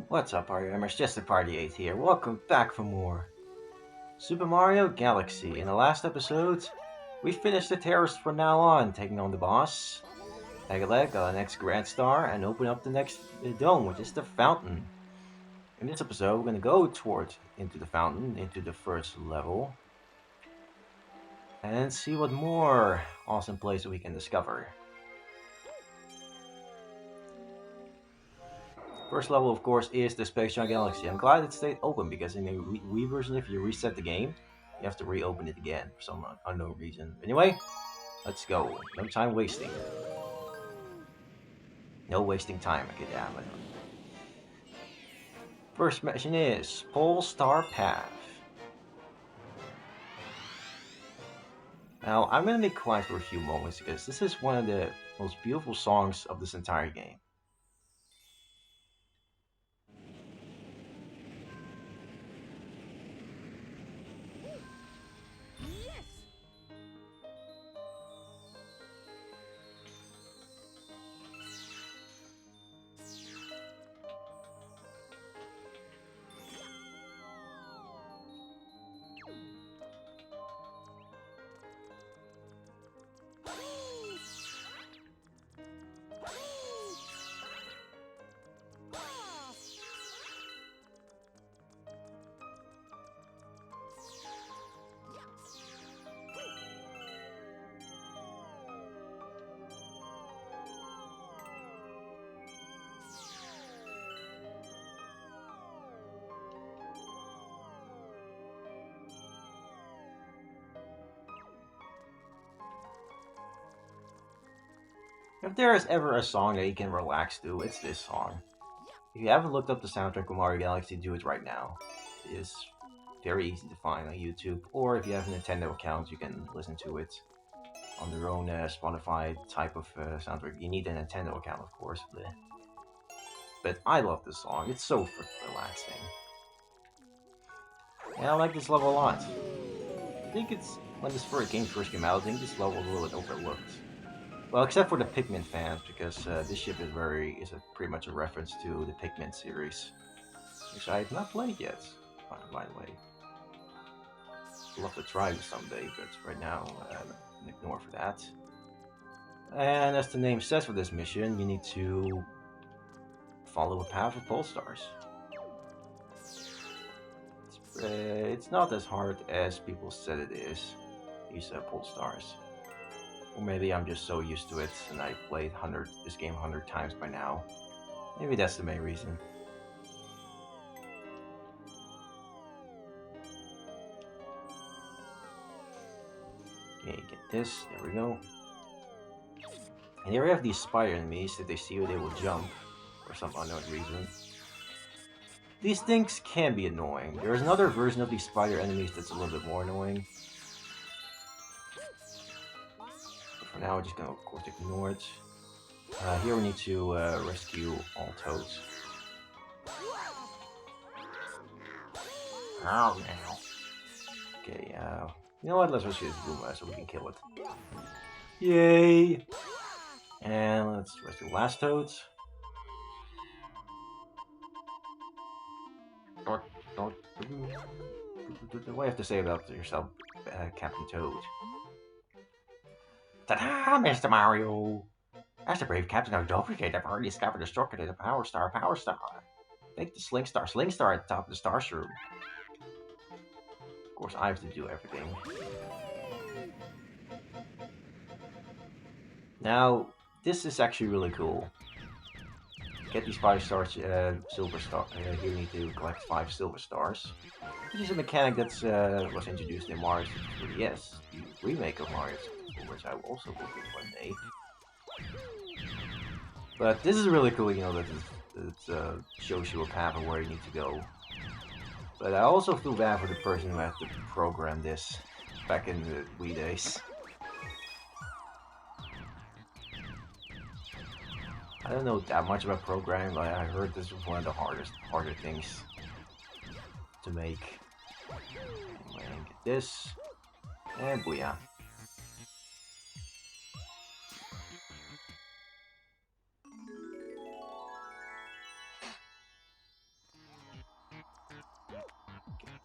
What's up, party members? Just the Party 8 here. Welcome back for more Super Mario Galaxy. In the last episode, we finished the terrace from now on, taking on the boss. Tagaleg got the next Grand Star and open up the next dome, which is the fountain. In this episode, we're going to go towards into the fountain, into the first level, and see what more awesome places we can discover. First level, of course, is the Space Junk Galaxy. I'm glad it stayed open because in the Wii version, if you reset the game, you have to reopen it again for some unknown reason. Anyway, let's go. No time wasting. No wasting time, okay, damn it. First mission is Pole Star Path. Now, I'm gonna be quiet for a few moments because this is one of the most beautiful songs of this entire game. If there is ever a song that you can relax to, it's this song. If you haven't looked up the soundtrack of Mario Galaxy, do it right now. It is very easy to find on YouTube, or if you have a Nintendo account, you can listen to it on their own Spotify type of soundtrack. You need a Nintendo account, of course. But I love this song. It's so freaking relaxing. And I like this level a lot. I think it's when this game first came out. I think this level was a little bit overlooked. Well, except for the Pikmin fans, because this ship is pretty much a reference to the Pikmin series, which I have not played yet. By the way, I'd love to try this someday, but right now, ignore for that. And as the name says for this mission, you need to follow a path of pole stars. It's not as hard as people said it is, these pole stars. Or maybe I'm just so used to it and I played this game 100 times by now. Maybe that's the main reason. Okay, get this. There we go. And here we have these spider enemies. If they see you, they will jump for some unknown reason. These things can be annoying. There is another version of these spider enemies that's a little bit more annoying. But for now, we're just gonna, of course, ignore it. Here we need to rescue all toads. Oh, now. Okay, you know what? Let's rescue this Goomba so we can kill it. Yay! And let's rescue the last toads. What do you have to say about yourself, Captain Toad? Ta-da, Mr. Mario! As the brave captain of Duplicate, I've already discovered the shortcut to the Power Star. Take the Sling Star at the top of the Star Shroom. Of course, I have to do everything. Now, this is actually really cool. Get these 5 stars, silver star. Here you need to collect 5 silver stars, which is a mechanic that was introduced in Mario 3DS, the remake of Mario 64, which I will also will do one day. But this is really cool, you know, that it shows you a path of where you need to go. But I also feel bad for the person who had to program this back in the Wii days. I don't know that much about programming, but I heard this was one of the harder things to make. Anyway, get this, and booyah.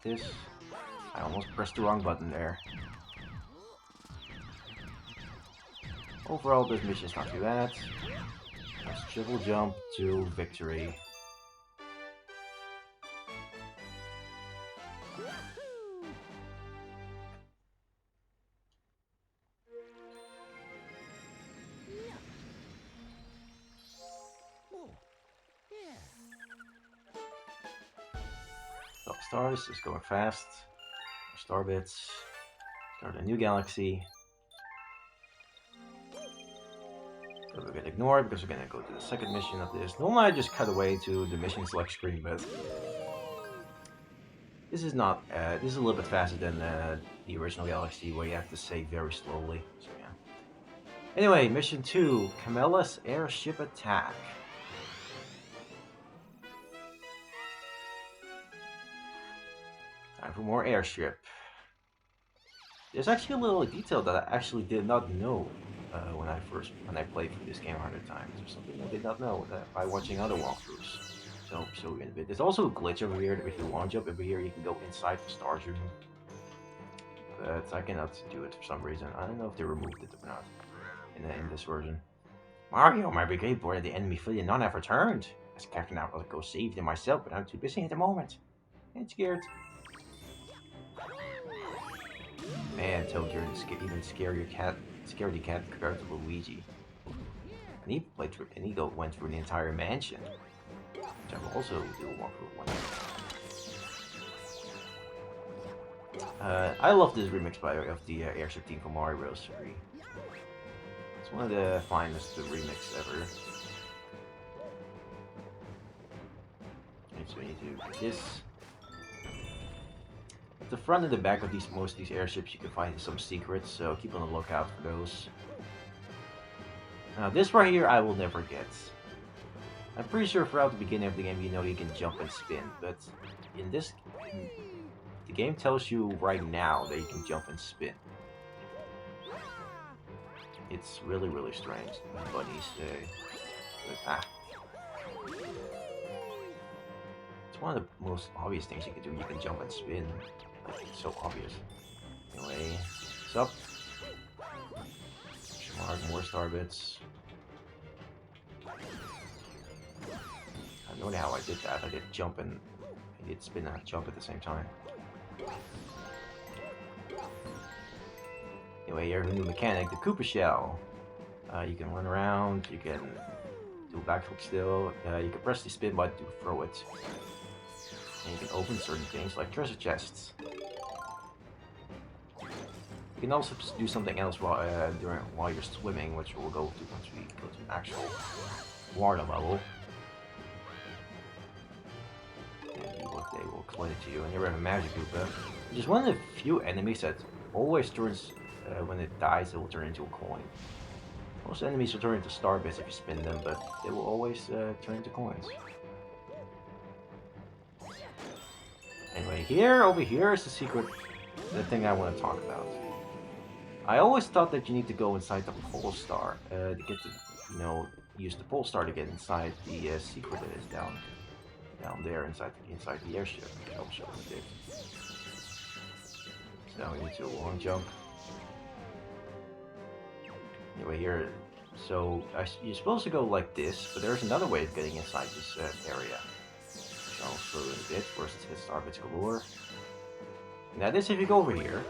this. I almost pressed the wrong button there. Overall, this mission is not too bad. Let's triple jump to victory. Top stars is going fast. Star bits. Start a new galaxy. But we're gonna ignore it because we're gonna go to the second mission of this. Normally I just cut away to the mission select screen, but this is not. This is a little bit faster than the original galaxy, where you have to save very slowly. So yeah. Anyway, mission 2: Camella's airship attack. Time for more airship. There's actually a little detail that I actually did not know when I played through this game 100 times. There's something I did not know by watching other walkthroughs. So show you in a bit. There's also a glitch over here that if you launch up over here, you can go inside the stars room. But I cannot do it for some reason. I don't know if they removed it or not in this version. Mario, my brigade boarded the enemy fleet and none have returned. As captain, I will go save them myself, but I'm too busy at the moment. I'm scared. Man, Toad, you're even scarier scaredy cat compared to Luigi. And he went through an entire mansion, which I will also do a walkthrough one day. I love this remix of the airship theme from Mario Bros. 3. It's one of the finest remixes ever. Okay, so we need to do this. At the front and the back of most of these airships, you can find some secrets, so keep on the lookout for those. Now, this right here, I will never get. I'm pretty sure throughout the beginning of the game, you know you can jump and spin, but in this, the game tells you right now that you can jump and spin. It's really, really strange. Buddies, it's one of the most obvious things you can do. You can jump and spin. Like, it's so obvious. Anyway, what's up? More star bits. I don't know how I did that. I did jump and I did spin and jump at the same time. Anyway, here's a new mechanic, the Koopa Shell. You can run around, you can do a backflip still, you can press the spin button to throw it. And you can open certain things like treasure chests. You can also do something else while you're swimming, which we'll go to once we go to an actual water level. And they will explain it to you. And here we have a Magic Koopa, which is one of the few enemies that always turns, when it dies, it will turn into a coin. Most enemies will turn into star bits if you spin them, but they will always turn into coins. Anyway, over here is the secret, the thing I want to talk about. I always thought that you need to go inside the pole star to get to, use the pole star to get inside the secret that is down there inside the airship. I'll show you it. So now we need to do a long jump. Anyway, here, so you're supposed to go like this, but there's another way of getting inside this area. So I'll show you in a bit. First, it's hit star bits galore. Now this, if you go over here,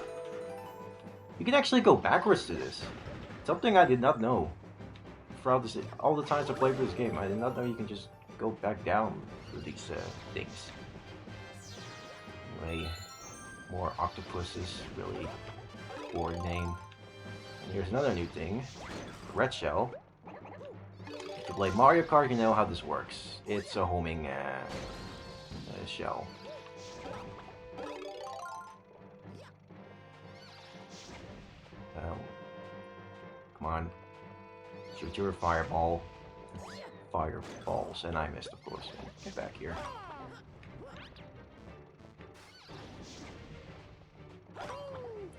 you can actually go backwards to this. Something I did not know. Throughout this, all the times I played through this game, I did not know you can just go back down through these things. Anyway, more octopuses, really boring name. And here's another new thing, Red Shell. If you play Mario Kart, you know how this works. It's a homing shell. Come on. Shoot your fireballs, and I missed, of course. Get back here.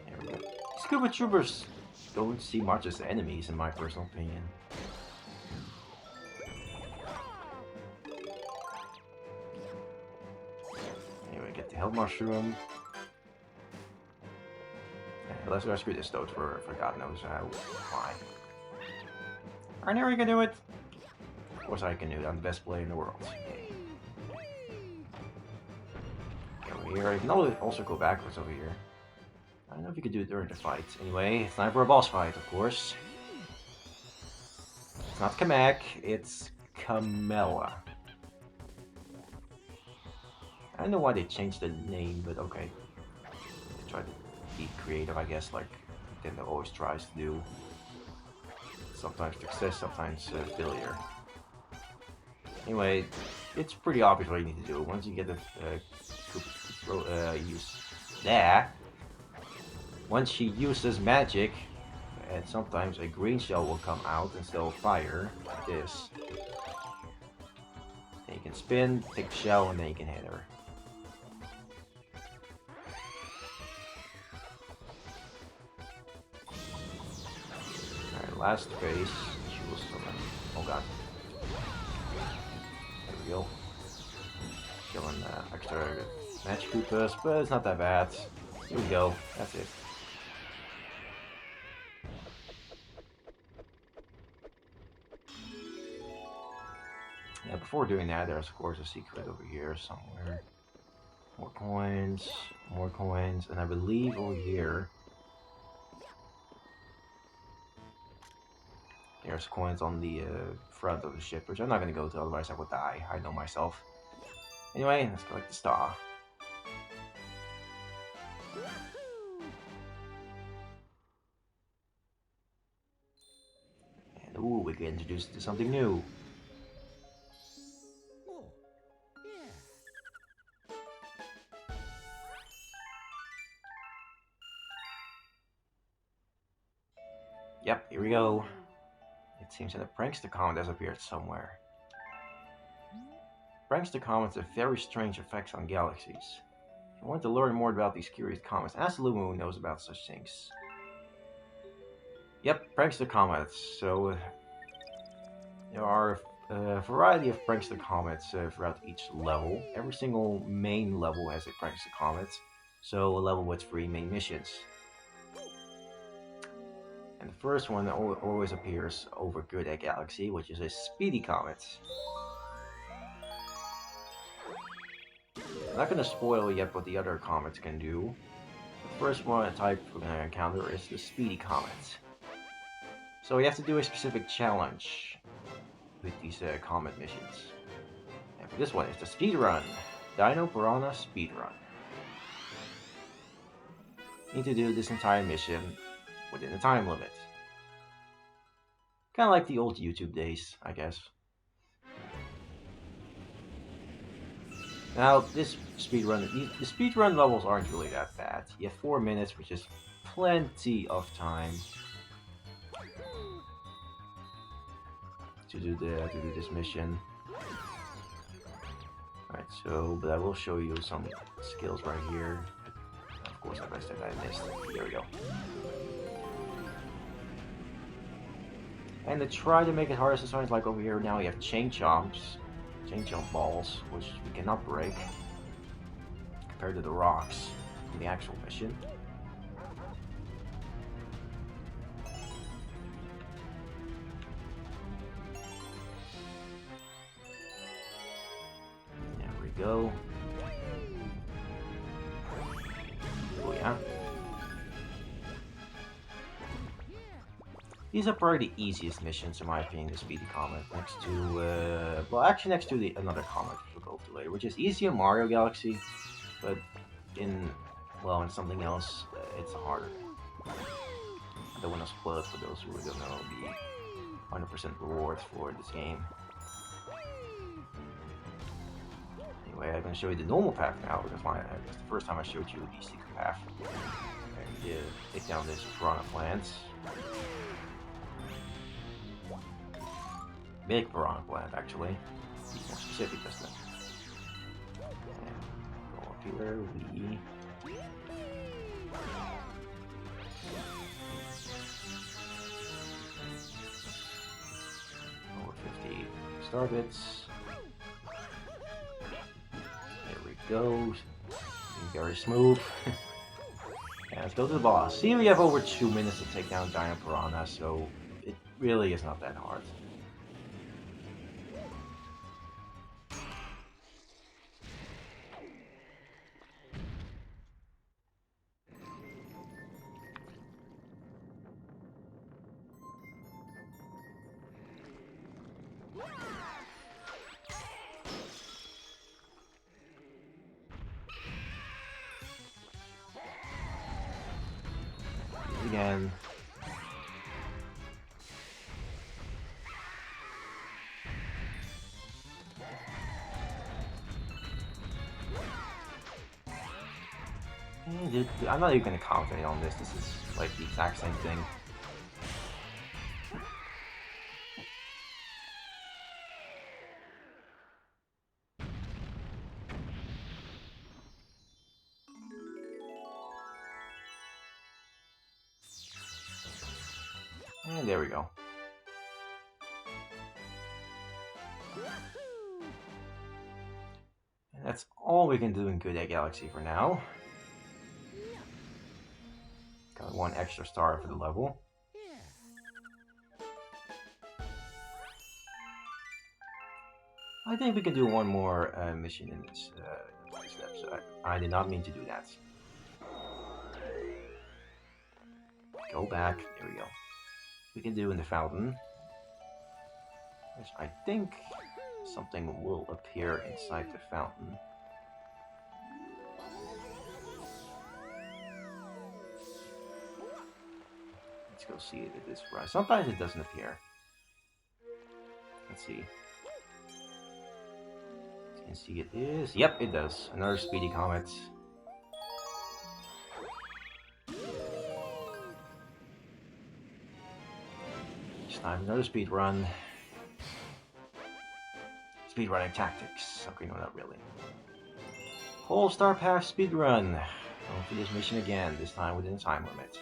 There we go. Scuba Troopers don't see much as enemies, in my personal opinion. Anyway, get the Health Mushroom. Let's rescue this Toad for God knows why. Alright, now we can do it! Of course I can do it, I'm the best player in the world. Yay. Okay, over here, I can also go backwards over here. I don't know if you could do it during the fight. Anyway, it's time for a boss fight, of course. It's not Kamek, it's Kamela. I don't know why they changed the name, but okay. They tried to be creative, I guess, like Nintendo always tries to do. Sometimes success, sometimes failure. Anyway, it's pretty obvious what you need to do. Once you get the use there, once she uses magic, and sometimes a green shell will come out instead of fire, like this. Then you can spin, take the shell, and then you can hit her. Alright, last phase, she will summon. Oh god. There we go. Killing extra magic Koopas, but it's not that bad. Here we go, that's it. Yeah, before doing that, there's of course a secret over here somewhere. More coins, and I believe over here there's coins on the front of the ship, which I'm not gonna go to, otherwise I would die. I know myself. Anyway, let's collect the star. And ooh, we get introduced to something new. Yep, here we go. It seems that a prankster comet has appeared somewhere. Prankster comets have very strange effects on galaxies. If you want to learn more about these curious comets, ask Lumo who knows about such things. Yep, prankster comets. So there are a variety of prankster comets throughout each level. Every single main level has a prankster comet, so a level with 3 main missions. And the first one always appears over Good Egg Galaxy, which is a speedy comet. I'm not going to spoil yet what the other comets can do. The first one type we're going to encounter is the speedy comet. So we have to do a specific challenge with these comet missions. And for this one, it's the speed run. Dino Piranha speedrun. You need to do this entire mission within a time limit. Kind of like the old YouTube days, I guess. Now, this speedrun, the speedrun levels aren't really that bad. You have 4 minutes, which is plenty of time to do this mission. Alright, so, but I will show you some skills right here. Of course, as I said, I missed. There we go. And to try to make it harder, sometimes like over here now, you have chain jump balls, which we cannot break compared to the rocks in the actual mission. There we go. Oh yeah. These are probably the easiest missions in my opinion, the Speedy Comet, next to, well actually next to another comet we'll go to later, which is easy in Mario Galaxy, but in something else, it's harder. I don't want to spoil it for those who don't know the 100% rewards for this game. Anyway, I'm going to show you the normal path now, because that's the first time I showed you the secret path. And you take down this piranha plant. Big piranha plant, actually. Be more specific this time. And go up here, we... over 50 star bits. There we go. very smooth. Yeah, let's go to the boss. See, we have over 2 minutes to take down Giant Piranha, so it really is not that hard. Again. I'm not even gonna commentate on this. This is like the exact same thing. And there we go. And that's all we can do in Good Egg Galaxy for now. Got 1 extra star for the level. I think we can do 1 more mission in this episode. I did not mean to do that. Go back. There we go. We can do in the fountain. Which I think something will appear inside the fountain. Let's go see it at this price. Sometimes it doesn't appear. Let's see. You can see it is. Yep, it does. Another Speedy Comet. This time, another speed run. Speedrunning tactics. Okay, no, not really. Whole Star Path speedrun. Going for this mission again, this time within a time limit.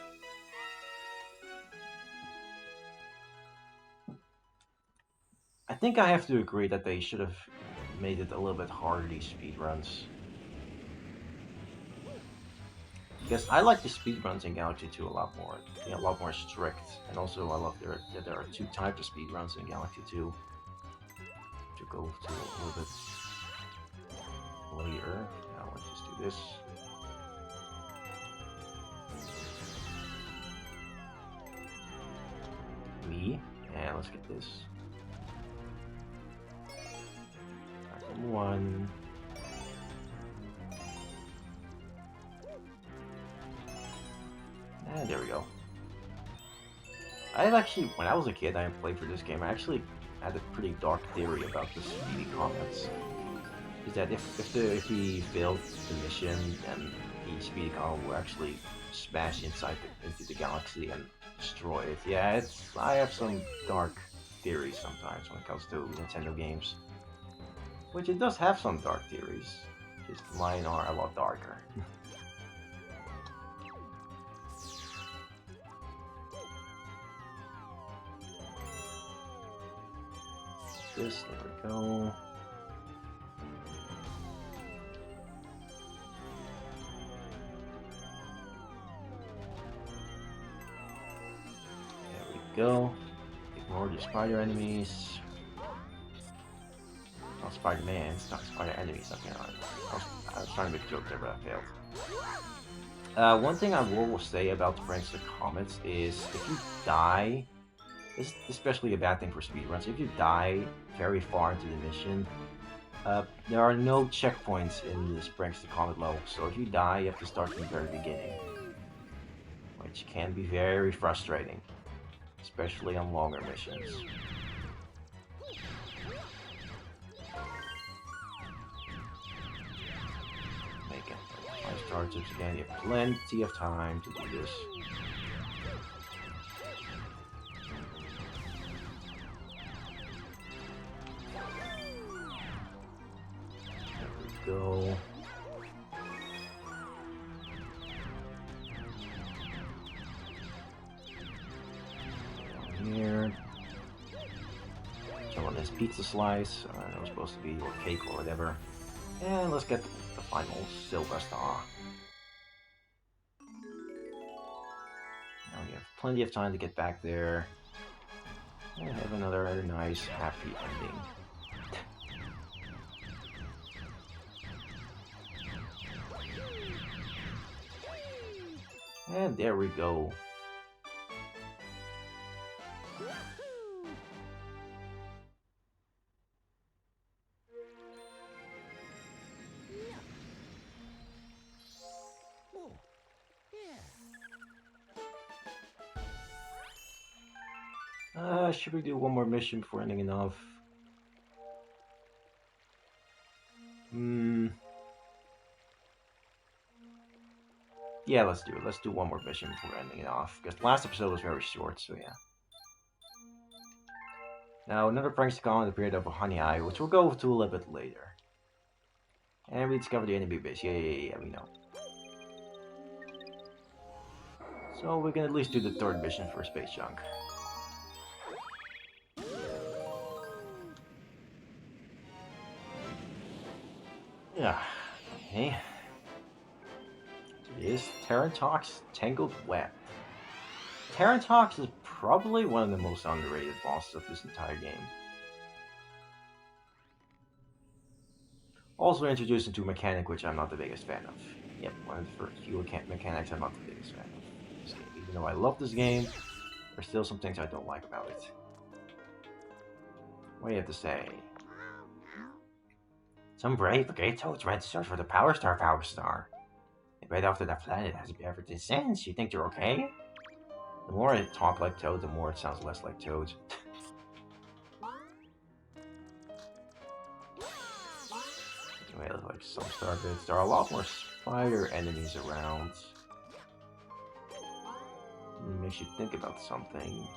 I think I have to agree that they should have made it a little bit harder, these speedruns. Because I like the speedruns in Galaxy 2 a lot more. They're a lot more strict. And also I love that there are 2 types of speedruns in Galaxy 2. To go to a little bit later. Now let's just do this. And let's get this. Item 1. And there we go. I've actually, when I was a kid, I played for this game. I actually had a pretty dark theory about the Speedy Comets. Is that if he failed the mission, then the Speedy Comet will actually smash into the galaxy and destroy it. Yeah, I have some dark theories sometimes when it comes to Nintendo games. Which it does have some dark theories. Just mine are a lot darker. This, there we go. There we go. Ignore the spider enemies. Not Spider-Man, it's not spider enemies. Okay, I was trying to make a joke there, but I failed. One thing I will say about the Prince of Comets is if you die, this is especially a bad thing for speedruns. If you die very far into the mission, there are no checkpoints in the Pranks the Comet level, so if you die, you have to start from the very beginning, which can be very frustrating, especially on longer missions. Make it 5-star tips again. You have plenty of time to do this. Go. Down here. Someone has pizza slice. That was supposed to be or cake or whatever. And let's get the final silver star. plenty of time to get back there and have another nice, happy ending. And there we go. Should we do one more mission before ending it off? Yeah, let's do it. Let's do one more mission before ending it off. Because the last episode was very short, so yeah. Now, another prankster colony in the period of Honey Eye, which we'll go to a little bit later. And we discovered the enemy base. Yeah, we know. So we can at least do the third mission for Space Junk. Yeah, okay. It is Terrantox Tangled Web. Terrantox is probably one of the most underrated bosses of this entire game. Also introduced into a mechanic which I'm not the biggest fan of. Yep, one of the first few mechanics I'm not the biggest fan of this game. Even though I love this game, there's still some things I don't like about it. What do you have to say? Some brave brigade toads ran to search for the Power Star. Right after that planet has ever since. You think they're okay? The more I talk like Toad, the more it sounds less like Toad. Anyway, like some star bits. There are a lot more spider enemies around. It makes you think about something.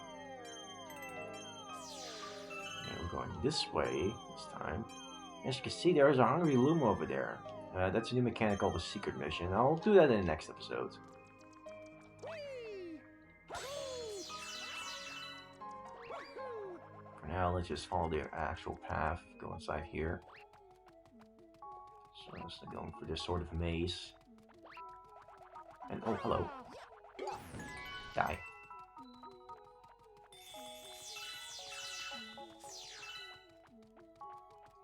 And we're going this way this time. As you can see, there is a hungry Luma over there. That's a new mechanic called the Secret Mission. I'll do that in the next episode. For now, let's just follow the actual path. Go inside here. So I'm just going for this sort of maze. And oh, hello. Die.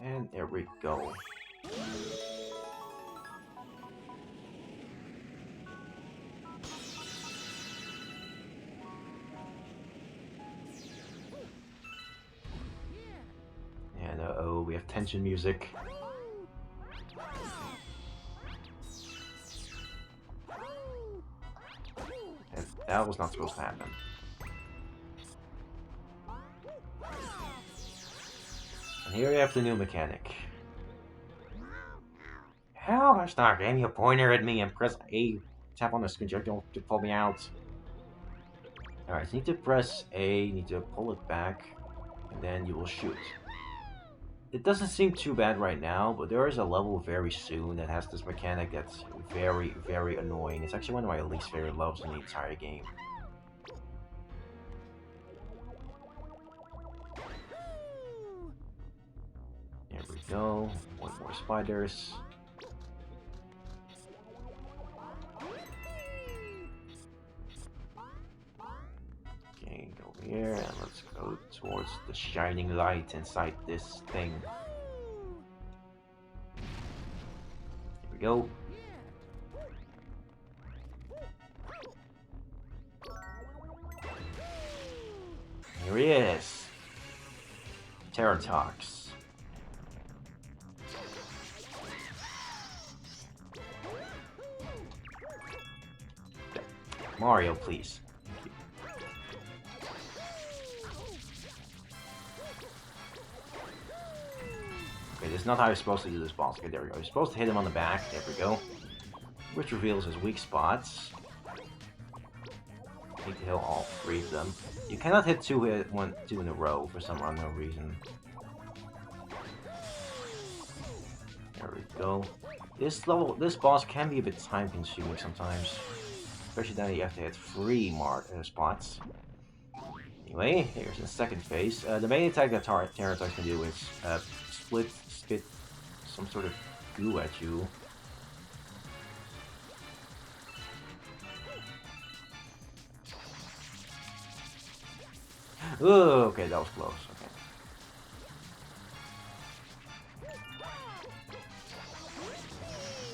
And there we go. And uh-oh, we have tension music. And that was not supposed to happen. And here we have the new mechanic. Hell, gosh, start aiming a pointer at me and press A. Tap on the screen to pull me out. Alright, so you need to press A, you need to pull it back, and then you will shoot. It doesn't seem too bad right now, but there is a level very soon that has this mechanic that's very, very annoying. It's actually one of my least favorite levels in the entire game. There we go. One more spiders. Okay, go here, and let's go towards the shining light inside this thing. Here we go. Here he is. Terrantox. Mario, please. Okay, this is not how you're supposed to do this boss. Okay, there we go. You're supposed to hit him on the back. There we go. Which reveals his weak spots. You need to hit all three of them. You cannot hit two in a row for some unknown reason. There we go. This boss can be a bit time consuming sometimes. Especially now you have to hit three spots. Anyway, here's the second phase. The main attack that Terrantox can do is spit some sort of goo at you. Oh, okay, that was close. Okay.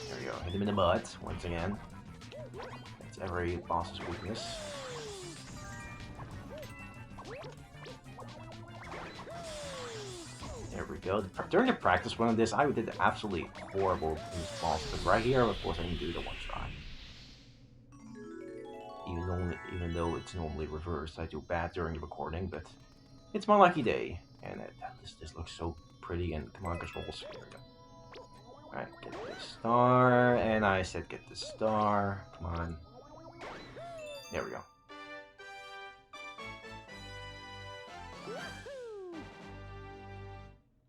There we go. Hit him in the butt once again. That's every boss's weakness. There we go. During the practice run of this, I did absolutely horrible in this boss, but right here, of course, I can do the one shot. Even though it's normally reversed, I do bad during the recording, but it's my lucky day, and this looks so pretty. And come on, controls. Here we go. All right, get the star, and I said get the star. Come on. There we go.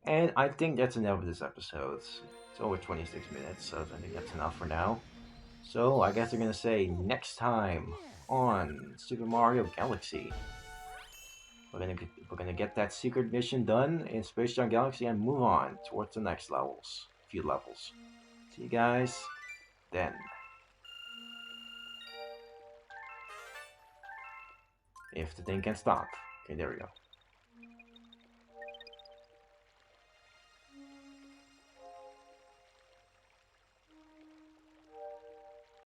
And I think that's enough of this episode. It's over 26 minutes, so I think that's enough for now. So I guess they're gonna say next time on Super Mario Galaxy, we're gonna get that secret mission done in Space Jam Galaxy and move on towards the next few levels. See you guys then. If the thing can stop. Okay, there we go.